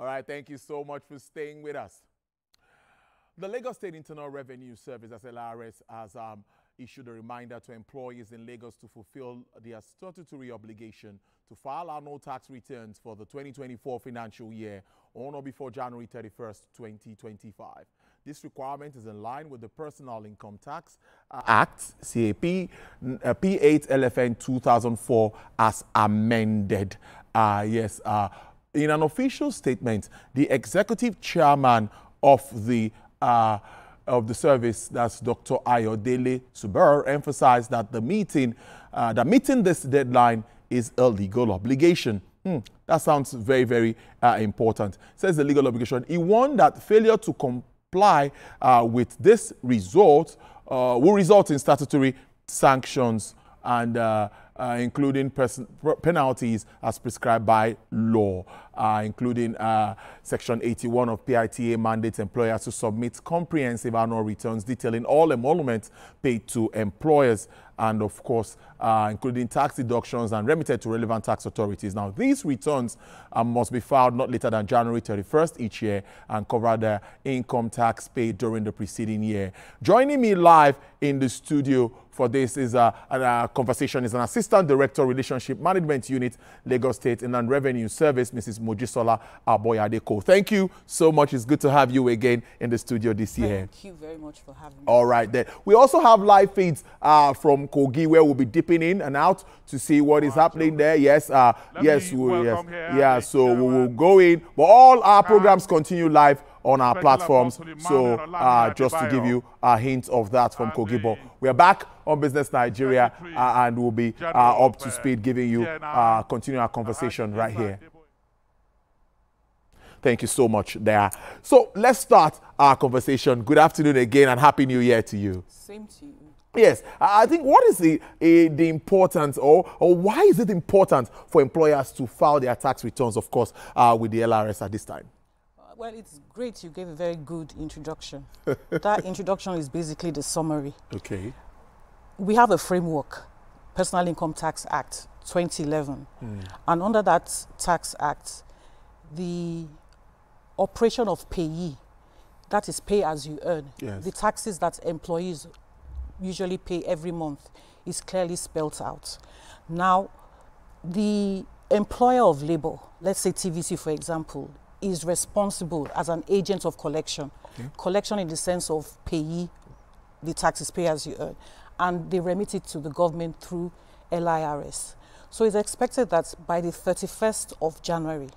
All right, thank you so much for staying with us. The Lagos State Internal Revenue Service, as LIRS, has issued a reminder to employees in Lagos to fulfill their statutory obligation to file annual tax returns for the 2024 financial year on or before January 31st, 2025. This requirement is in line with the Personal Income Tax Act, CAP, P8 LFN 2004, as amended. In an official statement, the executive chairman of the service, that's Dr. Ayodele Suber, emphasized that meeting this deadline is a legal obligation. That sounds very, very important. Says the legal obligation. He warned that failure to comply with this result will result in statutory sanctions and including penalties as prescribed by law, including Section 81 of PITA mandates employers to submit comprehensive annual returns detailing all emoluments paid to employers and, of course, including tax deductions and remitted to relevant tax authorities. Now, these returns must be filed not later than January 31st each year and cover the income tax paid during the preceding year. Joining me live in the studio for this is a conversation is an Assistant Director, Relationship Management Unit, Lagos State Inland Revenue Service, Mrs. Mojisola Aboyade-Cole. Thank you so much. It's good to have you again in the studio this year. Thank you very much for having me. All right, then. We also have live feeds from Kogi, where we'll be dipping in and out to see what is happening there. Yes, so we will go in. But all our programs continue live on our platforms. So just to give you a hint of that from Kogi. But we are back on Business Nigeria and we'll be up to speed giving you continue our conversation right here. Thank you so much there. So let's start our conversation. Good afternoon again and Happy New Year to you. Same to you. Yes, I think what is the importance or why is it important for employers to file their tax returns, of course, with the LIRS at this time? Well, it's great. You gave a very good introduction. That introduction is basically the summary. Okay. We have a framework, Personal Income Tax Act 2011. And under that tax act, the operation of payee, that is pay as you earn, yes, the taxes that employees usually pay every month is clearly spelled out. Now, the employer of labor, let's say TVC for example, is responsible as an agent of collection. Okay. Collection in the sense of payee, the taxes pay as you earn, and they remit it to the government through LIRS. So it's expected that by the 31st of January,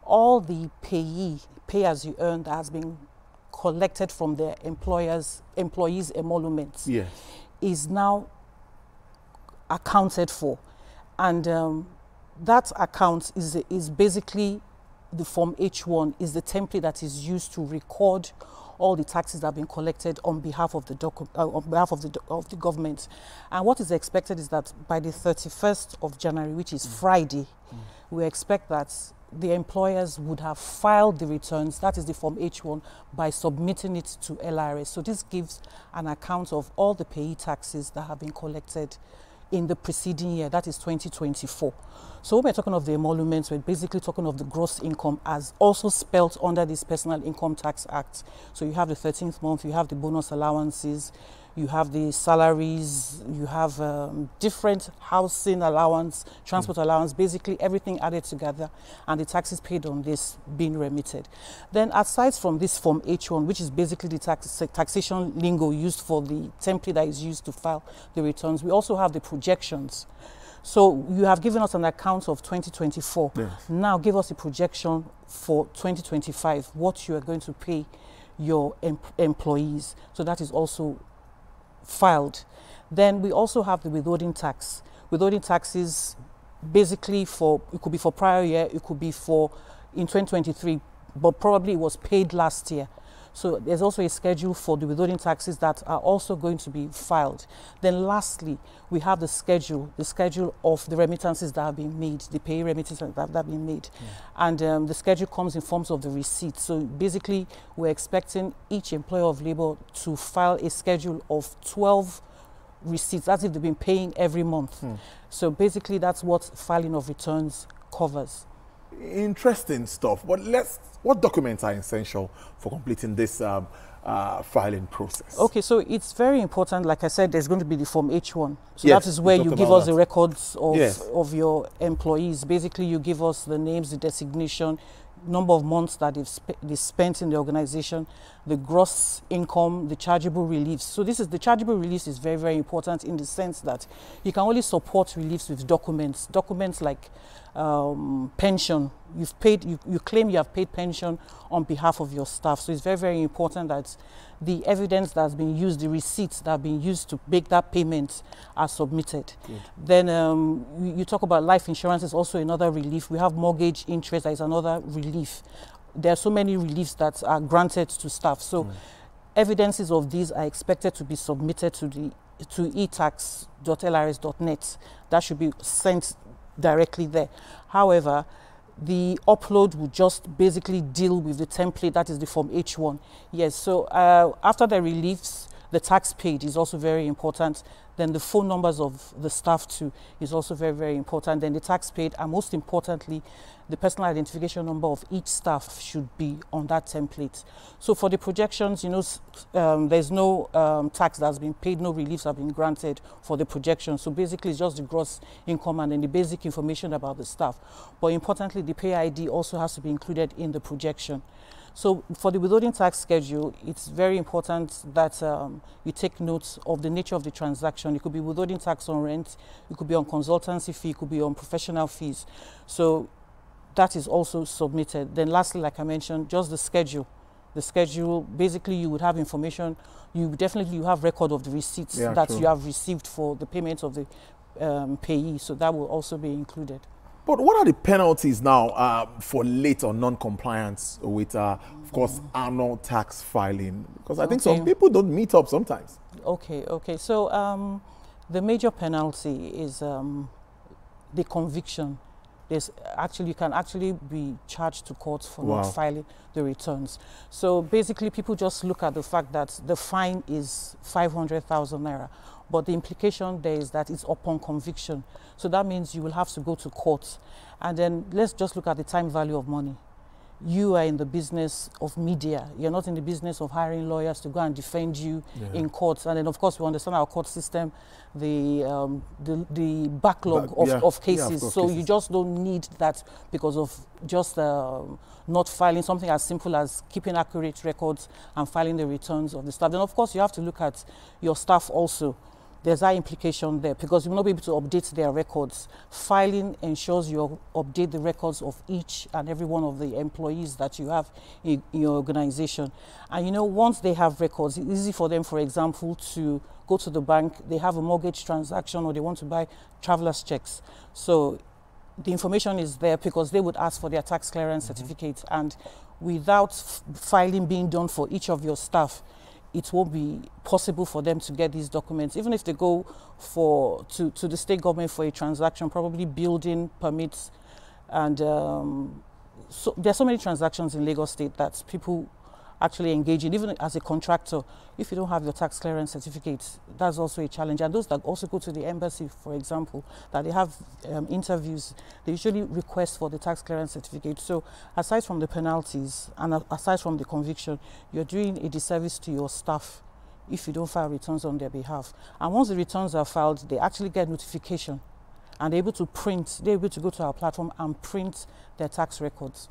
all the payee, pay as you earn that has been collected from their employees' emoluments, yes, is now accounted for. And that account is basically the Form H1, is the template that is used to record all the taxes that have been collected on behalf of the government. And what is expected is that by the 31st of January, which is Friday, we expect that the employers would have filed the returns, that is the Form H1, by submitting it to LIRS. So this gives an account of all the payee taxes that have been collected in the preceding year, that is 2024. So when we're talking of the emoluments, we're basically talking of the gross income as also spelt under this Personal Income Tax Act. So you have the 13th month, you have the bonus allowances, you have the salaries, you have different housing allowance, transport allowance, basically everything added together, and the taxes paid on this being remitted. Then aside from this Form H1, which is basically the taxation lingo used for the template that is used to file the returns, we also have the projections. So you have given us an account of 2024. Yes. Now give us a projection for 2025, what you are going to pay your employees. So that is also filed. Then we also have the withholding tax. Withholding taxes basically it could be for prior year, it could be for in 2023, but probably it was paid last year. So there's also a schedule for the withholding taxes that are also going to be filed. Then lastly, we have the schedule of the remittances that have been made, the pay remittances that have been made. And the schedule comes in forms of the receipt. So basically, we're expecting each employer of labor to file a schedule of 12 receipts, as if they've been paying every month. So basically, that's what filing of returns covers. Interesting stuff. But what documents are essential for completing this filing process? Okay, so it's very important. Like I said, there's going to be the Form H1. So Yes, that is where we you talked give about us that. the records of, Yes. of your employees. Basically, you give us the names, the designation, number of months that they spent in the organization, the gross income, the chargeable reliefs. So the chargeable reliefs is very, very important in the sense that you can only support reliefs with documents. Documents like pension. You claim you have paid pension on behalf of your staff. So it's very, very important that the evidence that's been used, the receipts that have been used to make that payment are submitted. Good. Then you talk about life insurance is also another relief. We have mortgage interest, that is another relief. There are so many reliefs that are granted to staff. So evidences of these are expected to be submitted to etax.lirs.net. That should be sent directly there. However, the upload will just basically deal with the template, that is the Form H1. Yes, so after the reliefs, the tax paid is also very important. Then the phone numbers of the staff too is also very, very important. Then the tax paid, and most importantly, the personal identification number of each staff should be on that template. So for the projections, you know, there's no tax that's been paid, no reliefs have been granted for the projection. So basically it's just the gross income and then the basic information about the staff. But importantly, the pay ID also has to be included in the projection. So for the withholding tax schedule, it's very important that you take notes of the nature of the transaction. It could be withholding tax on rent, it could be on consultancy fee, it could be on professional fees. So that is also submitted. Then lastly, like I mentioned, just the schedule. The schedule, basically you would have information, you have record of the receipts that you have received for the payment of the payee. So that will also be included. But what are the penalties now for late or non-compliance with, of course, annual tax filing? Because I think some people don't meet up sometimes. Okay. So the major penalty is the conviction. You can actually be charged to court for not filing the returns. So basically, people just look at the fact that the fine is 500,000 naira. But the implication there is that it's upon conviction. So that means you will have to go to court. And then let's just look at the time value of money. You are in the business of media. You're not in the business of hiring lawyers to go and defend you in courts. And then, of course, we understand our court system, the backlog of cases. So you just don't need that because of just not filing something as simple as keeping accurate records and filing the returns of the staff. Then, of course, you have to look at your staff also. There's that implication there because you will not be able to update their records. Filing ensures you update the records of each and every one of the employees that you have in your organization. And you know, once they have records, it's easy for them, for example, to go to the bank, they have a mortgage transaction or they want to buy traveler's checks. So the information is there because they would ask for their tax clearance certificate, and without filing being done for each of your staff, it won't be possible for them to get these documents. Even if they go to the state government for a transaction, probably building permits, and so there are so many transactions in Lagos State that people actually engage in. Even as a contractor, if you don't have your tax clearance certificate, that's also a challenge. And those that also go to the embassy, for example, that they have interviews, they usually request for the tax clearance certificate. So aside from the penalties and aside from the conviction, you're doing a disservice to your staff if you don't file returns on their behalf. And once the returns are filed, they actually get notification and they're able to go to our platform and print their tax records.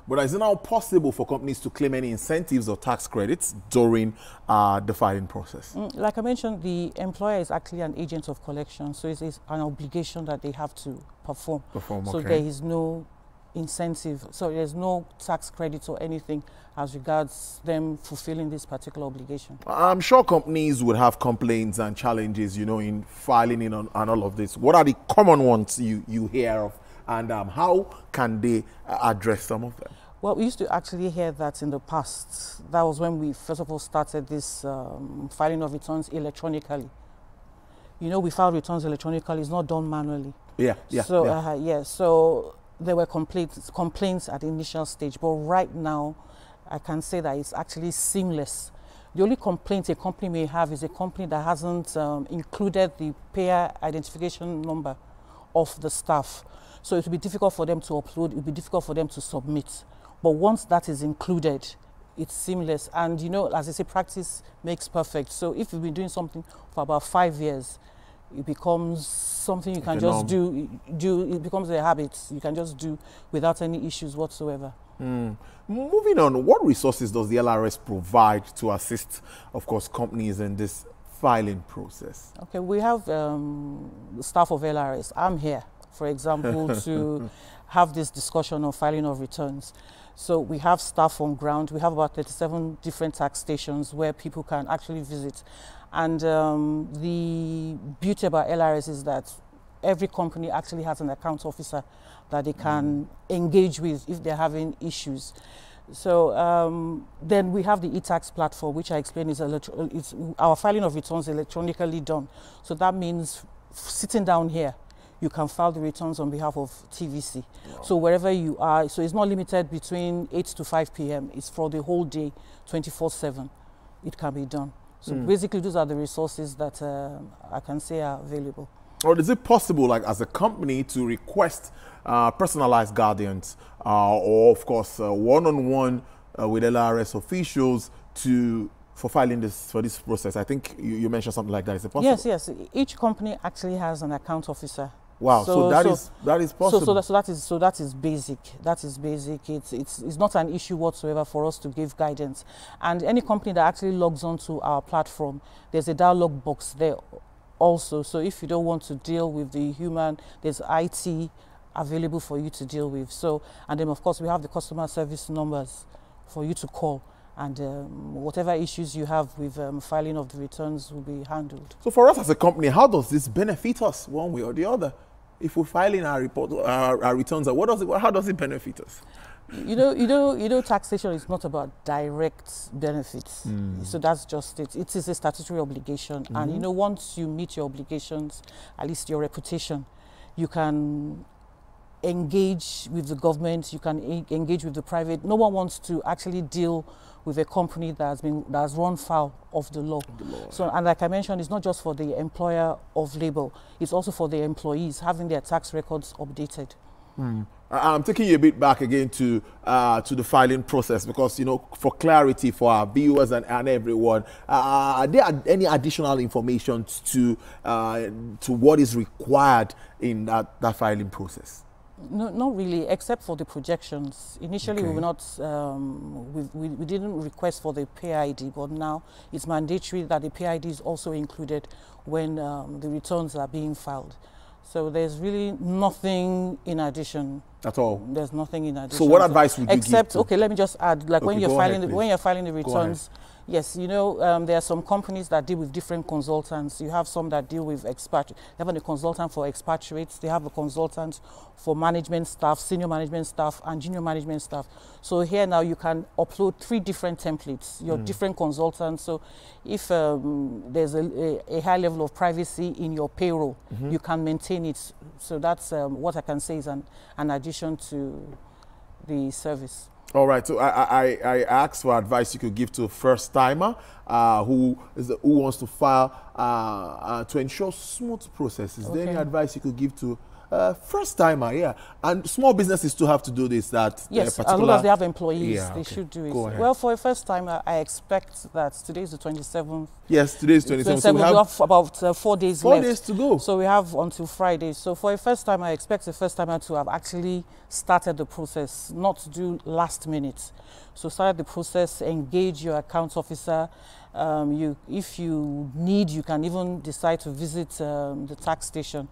But is it now possible for companies to claim any incentives or tax credits during the filing process? Like I mentioned, the employer is actually an agent of collection, so it's an obligation that they have to perform. So there is no incentive, so there's no tax credits or anything as regards them fulfilling this particular obligation. I'm sure companies would have complaints and challenges, you know, in filing in on all of this. What are the common ones you hear of, and how can they address some of them? Well, we used to actually hear that in the past. That was when we first of all started this filing of returns electronically. You know, we file returns electronically, it's not done manually. So there were complaints at the initial stage, but right now I can say that it's actually seamless. The only complaint a company may have is a company that hasn't included the payer identification number of the staff. So it will be difficult for them to upload, it will be difficult for them to submit. But once that is included, it's seamless. And you know, as I say, practice makes perfect. So if you've been doing something for about 5 years, it becomes something you can just do, it becomes a habit. You can just do without any issues whatsoever. Moving on, what resources does the LRS provide to assist, of course, companies in this filing process? Okay, we have the staff of LRS. I'm here, for example, to have this discussion on filing of returns. So we have staff on ground. We have about 37 different tax stations where people can actually visit. And the beauty about LRS is that every company actually has an account officer that they can engage with if they're having issues. So then we have the e-tax platform, which I explained is our filing of returns electronically done. So that means sitting down here, you can file the returns on behalf of TVC. Wow. So wherever you are, so it's not limited between 8 to 5 p.m. It's for the whole day, 24/7. It can be done. So basically, those are the resources that I can say are available. Or is it possible, like as a company, to request personalized guardians or, of course, one-on-one with LRS officials for filing for this process? I think you mentioned something like that. Is it possible? Yes, yes. Each company actually has an account officer. Wow, so that is possible. So that is basic. That is basic. It's not an issue whatsoever for us to give guidance. And any company that actually logs onto our platform, there's a dialog box there also. So if you don't want to deal with the human, there's IT available for you to deal with. So, and then of course we have the customer service numbers for you to call. And whatever issues you have with filing of the returns will be handled. So for us as a company, how does this benefit us one way or the other? If we're filing our returns, how does it benefit us? You know, taxation is not about direct benefits. So that's just it. It is a statutory obligation. And you know, once you meet your obligations, at least your reputation, you can engage with the government, you can engage with the private. No one wants to actually deal with a company that has run foul of the law. So, and like I mentioned, it's not just for the employer of labor, it's also for the employees having their tax records updated. I'm taking you a bit back again to the filing process because, you know, for clarity for our viewers and everyone, are there any additional information to what is required in that filing process? No, not really, except for the projections. Initially, we were not, we didn't request for the pay ID, but now it's mandatory that the pay ID is also included when the returns are being filed. So there's really nothing in addition. At all? There's nothing in addition. So what advice would you give? Except, okay, let me just add, like when you're filing the returns, yes, you know, there are some companies that deal with different consultants. You have some that deal with expatriates. They have a consultant for expatriates. They have a consultant for management staff, senior management staff, and junior management staff. So here now you can upload 3 different templates, your different consultants. So if there's a high level of privacy in your payroll, you can maintain it. So that's what I can say is an addition to the service. All right, so I asked for advice you could give to a first-timer who wants to file to ensure smooth process. Is there any advice you could give to first-timer? Yeah, and small businesses too have to do this. Yes, as long as they have employees, they should do it. Well, for a first-timer, I expect that today is the 27th. Yes, today is 27th. So we have about 4 days left. 4 days days to go. So we have until Friday. So for a first-timer, I expect a first-timer to have actually started the process, not to do last minute. So start the process, engage your account officer. If you need, you can even decide to visit the tax station.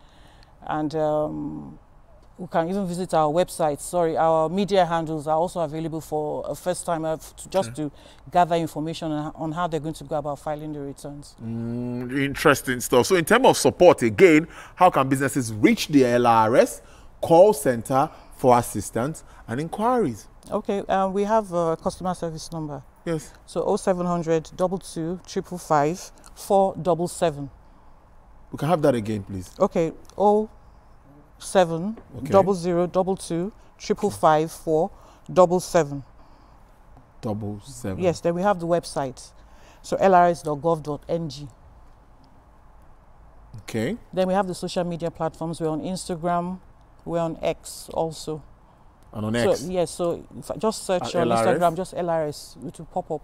And we can even visit our website. Sorry, our media handles are also available for a first-timer to gather information on how they're going to go about filing the returns. Interesting stuff. So in terms of support, again, how can businesses reach the LRS call center for assistance and inquiries? Okay, we have a customer service number. Yes. So 0700 22 555 477. We can have that again, please. Okay, 07 00 22 555 477. 77. Yes, then we have the website. So lrs.gov.ng. Okay. Then we have the social media platforms. We're on Instagram, We're on X also. And on X? So, yes, so if I just search on LRS? Instagram, just LRS, it will pop up.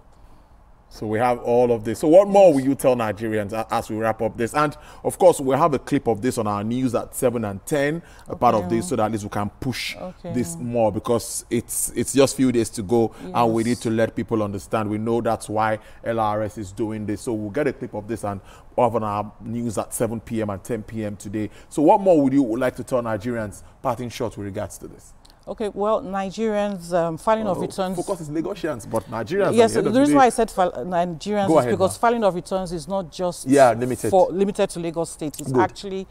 So we have all of this. So what more will you tell Nigerians as we wrap up this? And of course, we'll have a clip of this on our news at 7 and 10, a part of this, so that at least we can push this more, because it's just a few days to go, and we need to let people understand. We know that's why LRS is doing this. So we'll get a clip of this and have on our news at 7 p.m. and 10 p.m. today. So what more would you like to tell Nigerians, parting shot with regards to this? Okay, well, Nigerians filing of returns. Focus is Lagosians, but Nigerians. Yes, the reason why I said Nigerians is because filing of returns is not just limited to Lagos State. It's actually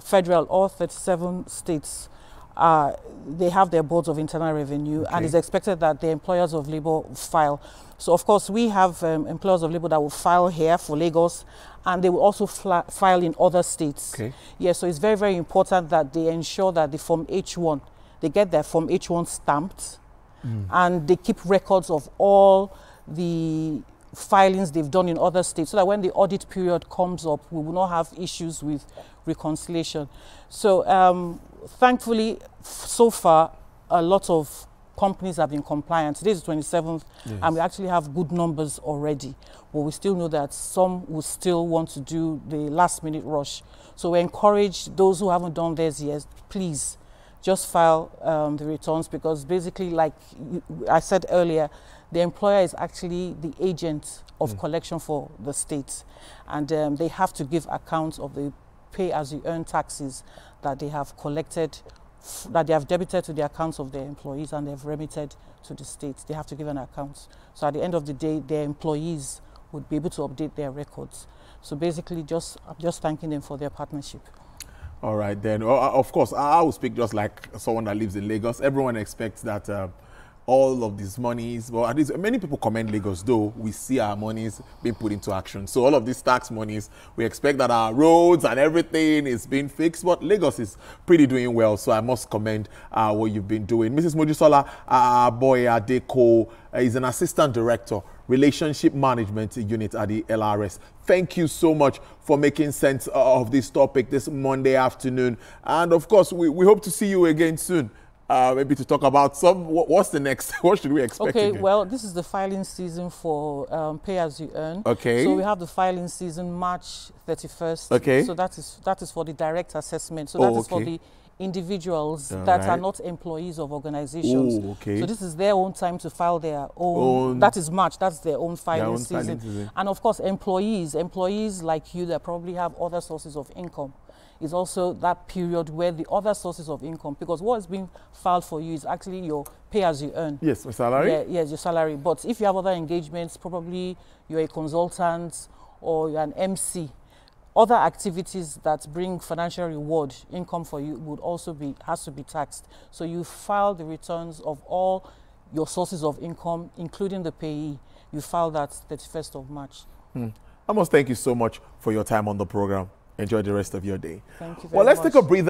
federal. All 37 states, they have their boards of internal revenue, and it's expected that the employers of labor file. So, of course, we have employers of labor that will file here for Lagos, and they will also file in other states. Okay. Yeah, so it's very, very important that they ensure that the Form H1, they get their Form H1 stamped, and they keep records of all the filings they've done in other states, so that when the audit period comes up, we will not have issues with reconciliation. So thankfully, so far, a lot of companies have been compliant. Today is the 27th, and we actually have good numbers already. But we still know that some will still want to do the last-minute rush. So we encourage those who haven't done theirs yet, please, just file the returns, because basically, like I said earlier, the employer is actually the agent of collection for the state, and they have to give accounts of the pay-as-you-earn taxes that they have collected, that they have debited to the accounts of their employees and they have remitted to the state. They have to give an account. So at the end of the day, their employees would be able to update their records. So basically, I'm just thanking them for their partnership. All right, then. Of course, I will speak just like someone that lives in Lagos. Everyone expects that all of these monies, well, at least many people commend Lagos, though we see our monies being put into action. So all of these tax monies, we expect that our roads and everything is being fixed, but Lagos is pretty doing well. So I must commend what you've been doing. Mrs. Mojisola Aboyade-Cole is an assistant director, Relationship Management Unit at the LRS. Thank you so much for making sense of this topic this Monday afternoon. And of course, we hope to see you again soon. Maybe to talk about what's the next, what should we expect? Okay, again? well, this is the filing season for pay-as-you-earn. Okay. So we have the filing season March 31st. Okay. So that is for the direct assessment. So that is for the individuals that are not employees of organizations. Oh, okay. So this is their own time to file their own. That is March. That's their own filing season. And of course, employees like you that probably have other sources of income. Is also that period where the other sources of income, because what is being filed for you is actually your pay-as-you-earn. Yes, my salary? Yeah, yes, your salary. But if you have other engagements, probably you're a consultant or you're an MC, other activities that bring financial reward, income for you, would also has to be taxed. So you file the returns of all your sources of income, including the payee. You file that 31st of March. I must thank you so much for your time on the program. Enjoy the rest of your day. Thank you very much. Well, let's take a breather.